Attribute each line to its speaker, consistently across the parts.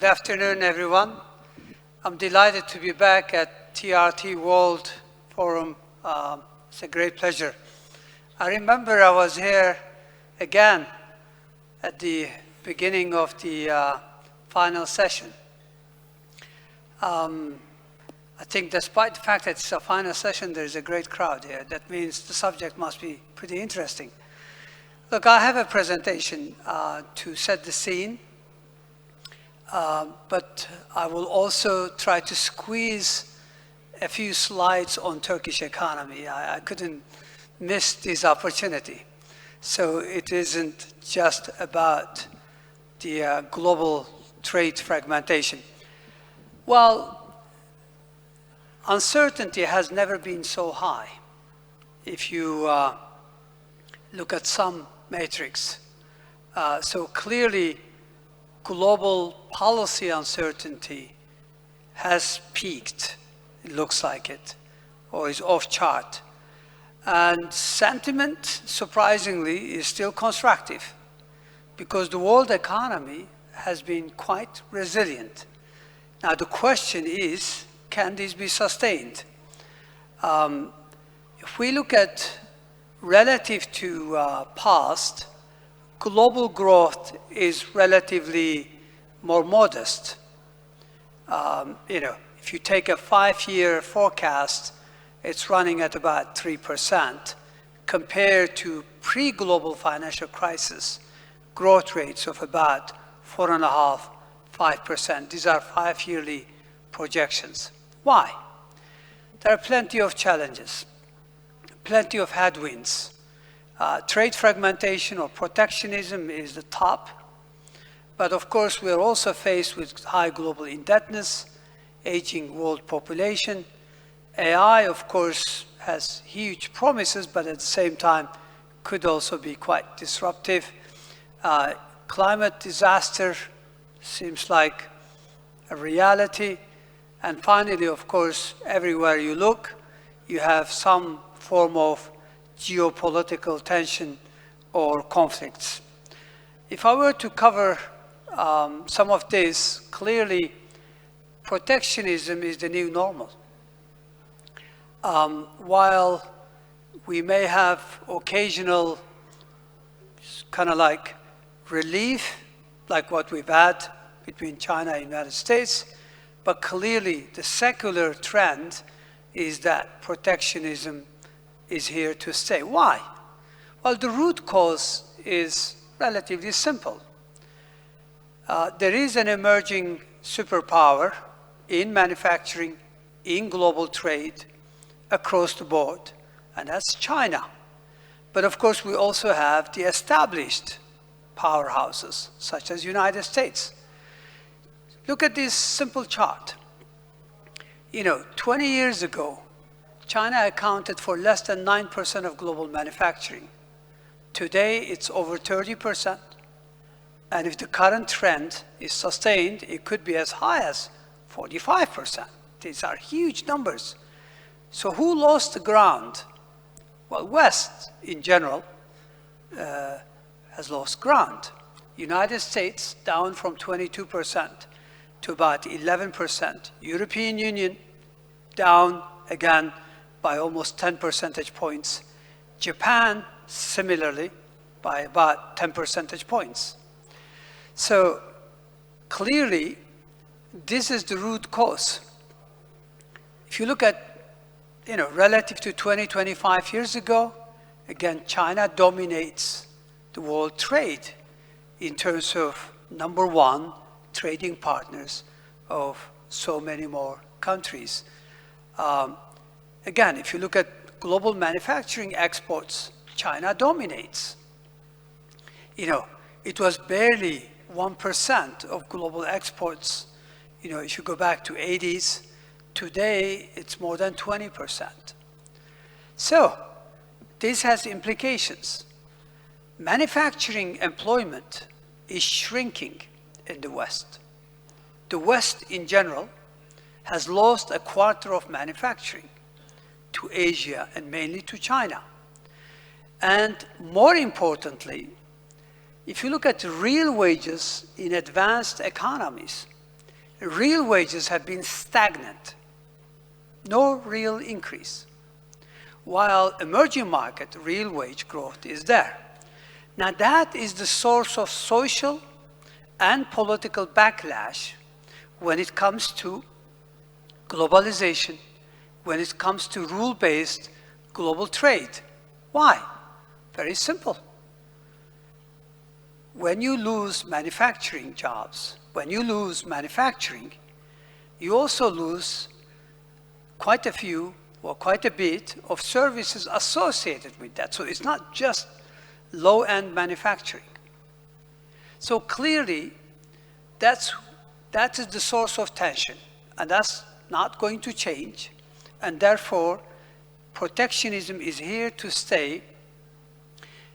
Speaker 1: Good afternoon, everyone. I'm delighted to be back at TRT World Forum. It's a great pleasure. I remember I was here again at the beginning of the final session. I think despite the fact that it's a final session, there's a great crowd here. That means the subject must be pretty interesting. Look, I have a presentation to set the scene, but I will also try to squeeze a few slides on Turkish economy. I couldn't miss this opportunity. So it isn't just about the global trade fragmentation. Well, uncertainty has never been so high. If you look at some metrics, so clearly global policy uncertainty has peaked, it looks like it, or is off chart. And sentiment, surprisingly, is still constructive because the world economy has been quite resilient. Now the question is, can this be sustained? If we look at relative to past, global growth is relatively more modest. If you take a 5-year forecast, it's running at about 3% compared to pre-global financial crisis growth rates of about 4.5%, 5%. These are 5-yearly projections. Why? There are plenty of challenges, plenty of headwinds. Trade fragmentation or protectionism is the top, but of course we're also faced with high global indebtedness, aging world population. AI, of course, has huge promises, but at the same time could also be quite disruptive. Climate disaster seems like a reality. And finally, of course, everywhere you look, you have some form of geopolitical tension or conflicts. If I were to cover some of this, clearly protectionism is the new normal. While we may have occasional kind of like relief, like what we've had between China and the United States, but clearly the secular trend is that protectionism is here to stay. Why? Well, the root cause is relatively simple. There is an emerging superpower in manufacturing, in global trade, across the board, and that's China. But of course, we also have the established powerhouses, such as the United States. Look at this simple chart. 20 years ago, China accounted for less than 9% of global manufacturing. Today, it's over 30%. And if the current trend is sustained, it could be as high as 45%. These are huge numbers. So who lost the ground? Well, West, in general, has lost ground. United States, down from 22% to about 11%. European Union, down again by almost 10 percentage points. Japan, similarly, by about 10 percentage points. So clearly, this is the root cause. If you look at, relative to 20, 25 years ago, again, China dominates the world trade in terms of number one trading partners of so many more countries. Again, if you look at global manufacturing exports, China dominates. It was barely 1% of global exports. If you go back to 80s, today it's more than 20%. So this has implications. Manufacturing employment is shrinking in the West. The West in general has lost a quarter of manufacturing to Asia and mainly to China. And more importantly, if you look at real wages in advanced economies, real wages have been stagnant, no real increase, while emerging market real wage growth is there. Now that is the source of social and political backlash when it comes to globalization, when it comes to rule-based global trade. Why? Very simple. When you lose manufacturing jobs, when you lose manufacturing, you also lose quite a few or quite a bit of services associated with that. So it's not just low-end manufacturing. So clearly, that is the source of tension, and that's not going to change. And therefore, protectionism is here to stay.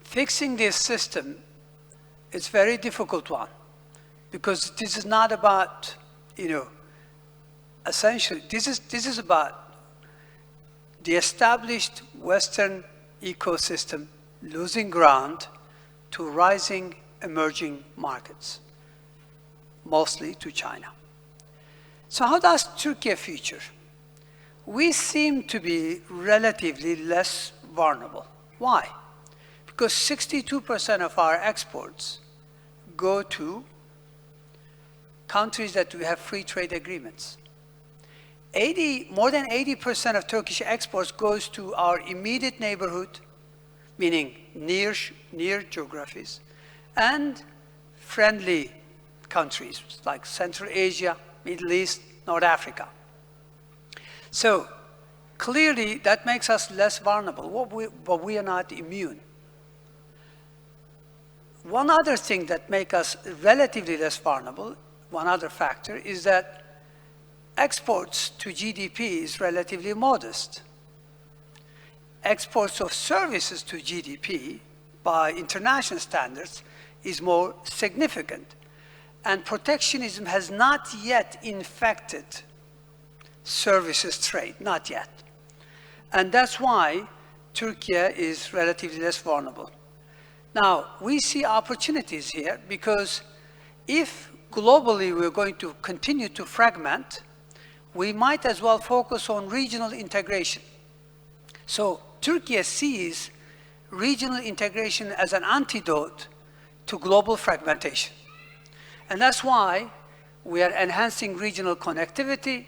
Speaker 1: Fixing this system is a very difficult one, because this is not about, essentially, this is about the established Western ecosystem losing ground to rising emerging markets, mostly to China. So how does Turkey feature? We seem to be relatively less vulnerable. Why? Because 62% of our exports go to countries that we have free trade agreements. More than 80% of Turkish exports goes to our immediate neighborhood, meaning near geographies, and friendly countries like Central Asia, Middle East, North Africa. So clearly that makes us less vulnerable, but we are not immune. One other thing that makes us relatively less vulnerable, one other factor, is that exports to GDP is relatively modest. Exports of services to GDP by international standards is more significant. And protectionism has not yet infected services trade, not yet. And that's why Turkey is relatively less vulnerable. Now, we see opportunities here because if globally we're going to continue to fragment, we might as well focus on regional integration. So Turkey sees regional integration as an antidote to global fragmentation. And that's why we are enhancing regional connectivity.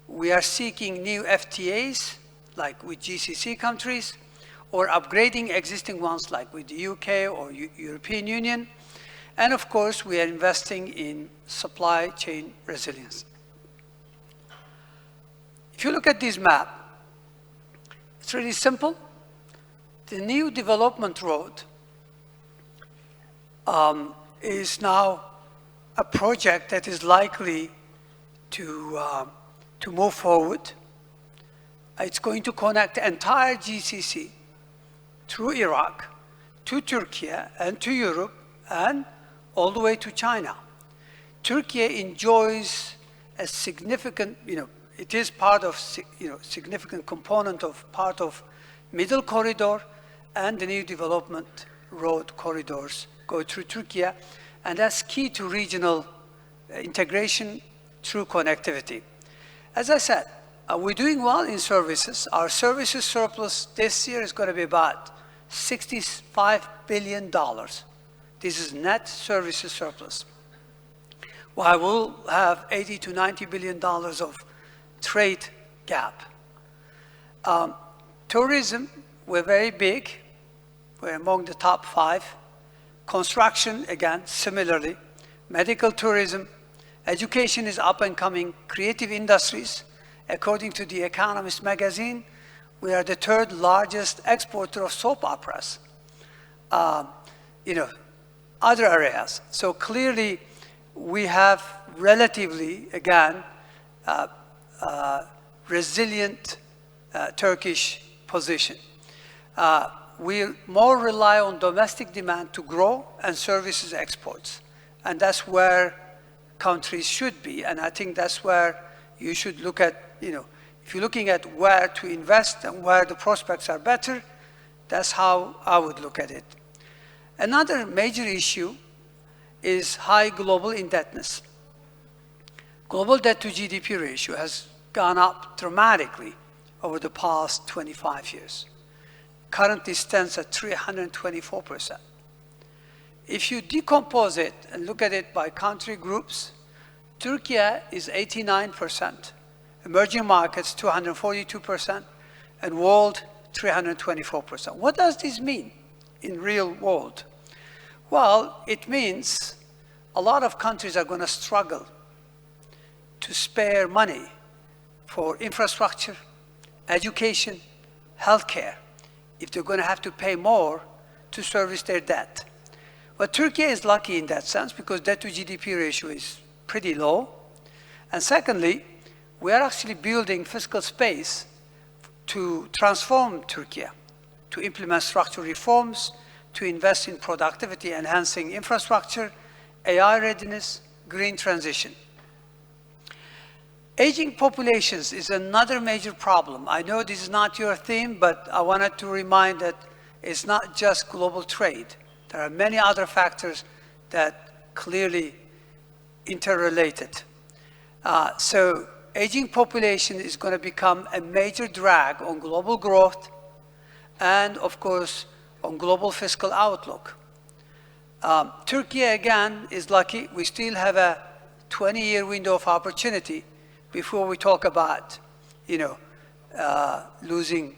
Speaker 1: We are seeking new FTAs, like with GCC countries, or upgrading existing ones like with the UK or European Union. And of course, we are investing in supply chain resilience. If you look at this map, it's really simple. The new development road is now a project that is likely to move forward. It's going to connect the entire GCC through Iraq to Turkey and to Europe and all the way to China. Turkey enjoys a significant, it is part of, significant component of part of middle corridor, and the new development road corridors go through Turkey, and that's key to regional integration through connectivity. As I said, we're doing well in services. Our services surplus this year is going to be about $65 billion. This is net services surplus. While we'll have $80 to $90 billion of trade gap. Tourism, we're very big. We're among the top 5. Construction, again, similarly. Medical tourism. Education is up and coming. Creative industries. According to The Economist magazine, we are the 3rd largest exporter of soap operas. Other areas. So clearly, we have relatively, again, resilient Turkish position. We more rely on domestic demand to grow and services exports. And that's where countries should be. And I think that's where you should look at, if you're looking at where to invest and where the prospects are better, that's how I would look at it. Another major issue is high global indebtedness. Global debt to GDP ratio has gone up dramatically over the past 25 years. Currently stands at 324%. If you decompose it and look at it by country groups, Turkey is 89%, emerging markets 242%, and world 324%. What does this mean in real world? Well, it means a lot of countries are going to struggle to spare money for infrastructure, education, healthcare, if they're going to have to pay more to service their debt. But Turkey is lucky in that sense because debt to GDP ratio is pretty low. And secondly, we are actually building fiscal space to transform Turkey, to implement structural reforms, to invest in productivity enhancing infrastructure, AI readiness, green transition. Aging populations is another major problem. I know this is not your theme, but I wanted to remind that it's not just global trade. There are many other factors that clearly interrelated. So aging population is going to become a major drag on global growth and, of course, on global fiscal outlook. Turkey, again, is lucky. We still have a 20-year window of opportunity before we talk about, losing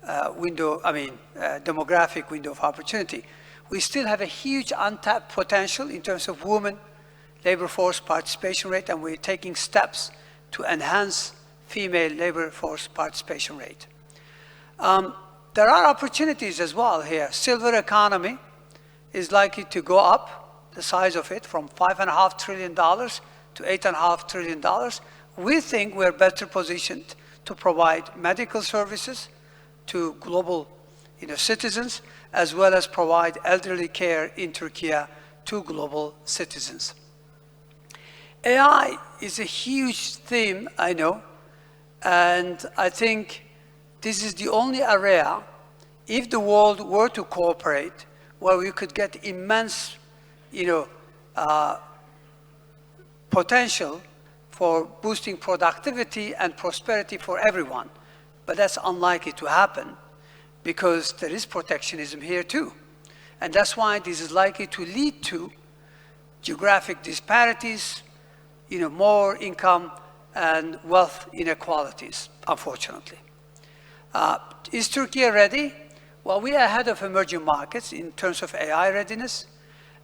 Speaker 1: demographic window of opportunity. We still have a huge untapped potential in terms of women, labor force participation rate, and we're taking steps to enhance female labor force participation rate. There are opportunities as well here. Silver economy is likely to go up, the size of it, from $5.5 trillion to $8.5 trillion. We think we're better positioned to provide medical services to global citizens, as well as provide elderly care in Turkey to global citizens. AI is a huge theme, I know, and I think this is the only area, if the world were to cooperate, where we could get immense, potential for boosting productivity and prosperity for everyone. But that's unlikely to happen because there is protectionism here too. And that's why this is likely to lead to geographic disparities, more income and wealth inequalities, unfortunately. Is Turkey ready? Well, we are ahead of emerging markets in terms of AI readiness,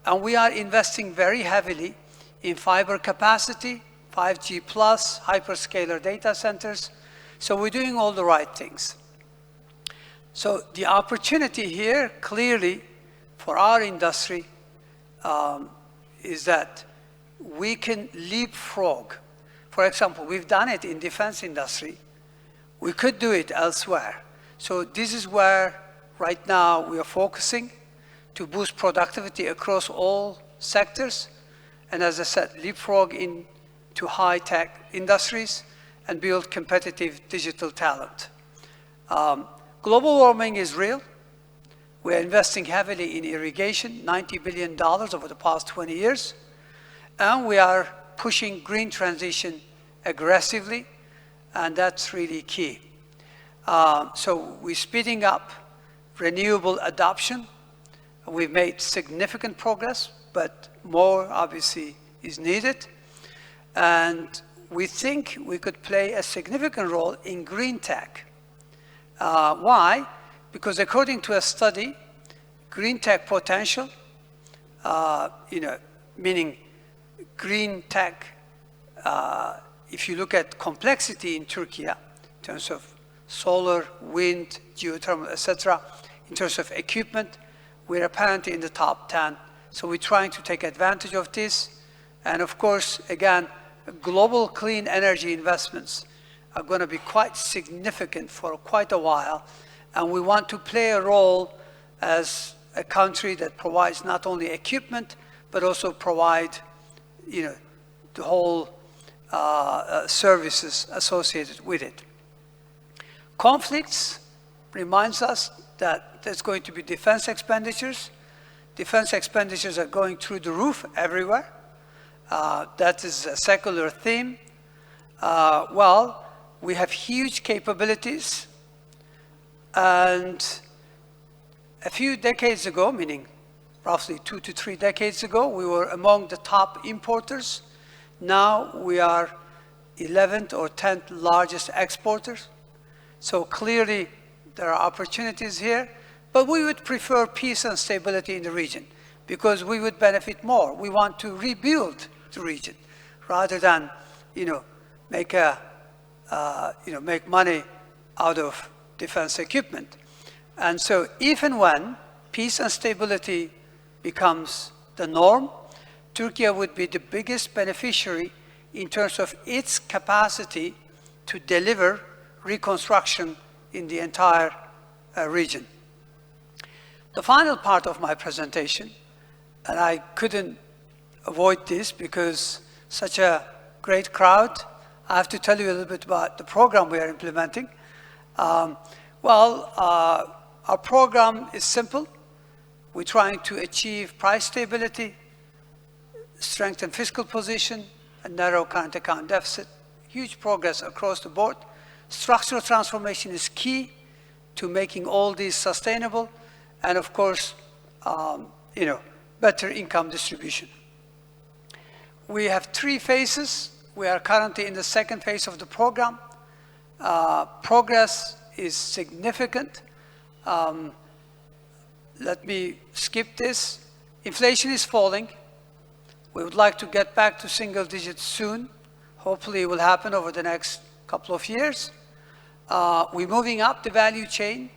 Speaker 1: and we are investing very heavily in fiber capacity, 5G+, hyperscaler data centers. So we're doing all the right things. So the opportunity here, clearly, for our industry is that we can leapfrog. For example, we've done it in defense industry. We could do it elsewhere. So this is where, right now, we are focusing to boost productivity across all sectors. And as I said, leapfrog into high-tech industries and build competitive digital talent. Global warming is real. We're investing heavily in irrigation, $90 billion over the past 20 years. And we are pushing green transition aggressively, and that's really key. So we're speeding up renewable adoption. We've made significant progress, but more obviously is needed. And we think we could play a significant role in green tech. Why? Because according to a study, green tech potential, meaning green tech, if you look at complexity in Turkey, in terms of solar, wind, geothermal, etc., in terms of equipment, we're apparently in the top 10. So we're trying to take advantage of this. And of course, again, global clean energy investments are going to be quite significant for quite a while. And we want to play a role as a country that provides not only equipment, but also provide, the whole services associated with it. Conflicts reminds us that there's going to be defense expenditures. Defense expenditures are going through the roof everywhere. That is a secular theme. Well, we have huge capabilities, and a few decades ago, meaning roughly 2 to 3 decades ago, we were among the top importers. Now we are 11th or 10th largest exporters. So clearly there are opportunities here, but we would prefer peace and stability in the region because we would benefit more. We want to rebuild the region rather than, make money out of defense equipment. And so if and when peace and stability becomes the norm, Turkey would be the biggest beneficiary in terms of its capacity to deliver reconstruction in the entire region. The final part of my presentation, and I couldn't avoid this because such a great crowd, I have to tell you a little bit about the program we are implementing. Our program is simple. We're trying to achieve price stability, strengthen fiscal position, and narrow current account deficit. Huge progress across the board. Structural transformation is key to making all these sustainable, and of course, better income distribution. We have 3 phases. We are currently in the 2nd phase of the program. Progress is significant. Let me skip this. Inflation is falling. We would like to get back to single digits soon. Hopefully it will happen over the next couple of years. We're moving up the value chain.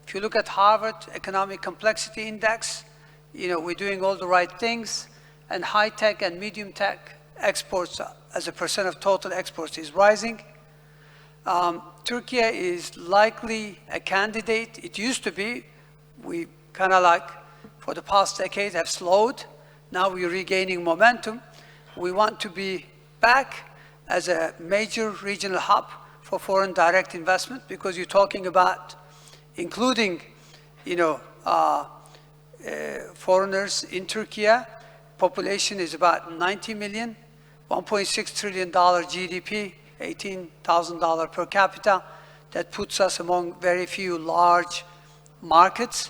Speaker 1: If you look at Harvard Economic Complexity Index, we're doing all the right things, and high-tech and medium-tech exports as a percent of total exports is rising. Turkey is likely a candidate. It used to be. We kind of for the past decade have slowed. Now we're regaining momentum. We want to be back as a major regional hub for foreign direct investment because you're talking about including, foreigners in Turkey. Population is about 90 million, $1.6 trillion GDP, $18,000 per capita. That puts us among very few large markets.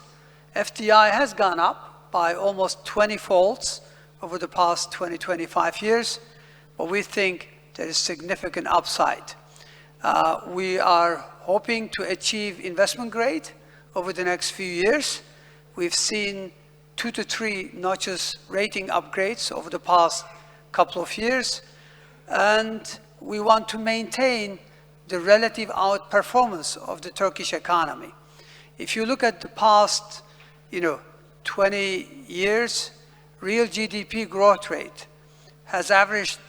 Speaker 1: FDI has gone up by almost 20 folds over the past 25 years, but we think there is significant upside. We are hoping to achieve investment grade over the next few years. We've seen 2 to 3 notches rating upgrades over the past couple of years, and we want to maintain the relative outperformance of the Turkish economy. If you look at the past, 20 years, real GDP growth rate has averaged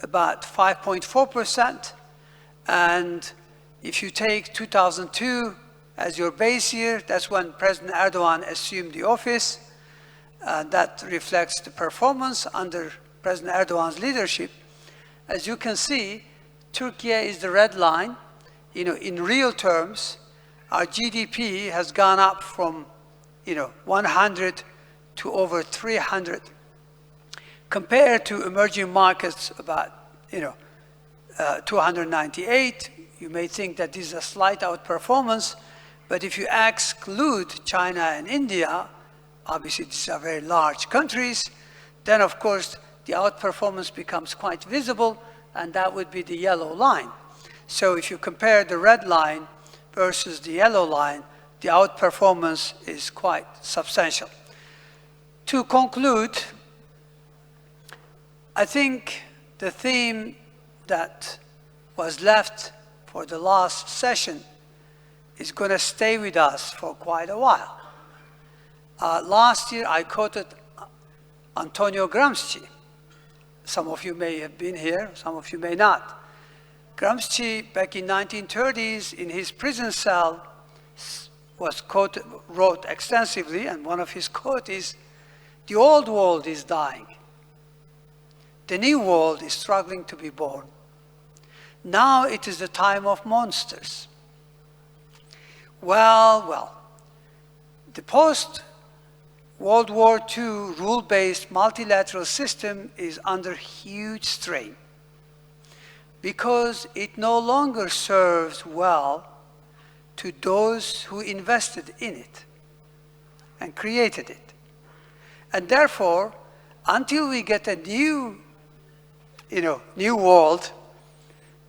Speaker 1: about 5.4%, and if you take 2002 as your base year, that's when President Erdogan assumed the office. That reflects the performance under President Erdogan's leadership. As you can see, Turkey is the red line. In real terms, our GDP has gone up from 100 to over 300. Compared to emerging markets about 298, you may think that this is a slight outperformance, but if you exclude China and India, obviously these are very large countries, then of course the outperformance becomes quite visible, and that would be the yellow line. So if you compare the red line versus the yellow line, the outperformance is quite substantial. To conclude, I think the theme that was left for the last session is going to stay with us for quite a while. Last year, I quoted Antonio Gramsci. Some of you may have been here, some of you may not. Gramsci, back in 1930s, in his prison cell, wrote extensively, and one of his quotes is, "The old world is dying. The new world is struggling to be born. Now it is the time of monsters." Well, the post-war World War II rule-based multilateral system is under huge strain because it no longer serves well to those who invested in it and created it. And therefore, until we get a new world,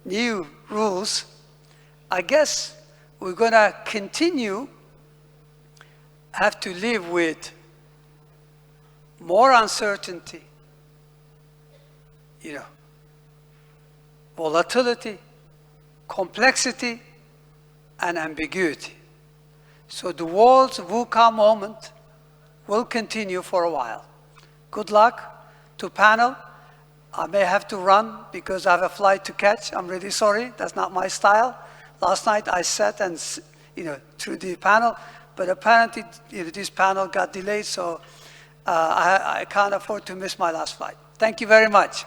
Speaker 1: new rules, I guess we're gonna have to live with more uncertainty, volatility, complexity, and ambiguity. So the world's VUCA moment will continue for a while. Good luck to panel. I may have to run because I have a flight to catch. I'm really sorry, that's not my style. Last night I sat and, through the panel, but apparently, this panel got delayed, so I can't afford to miss my last flight. Thank you very much.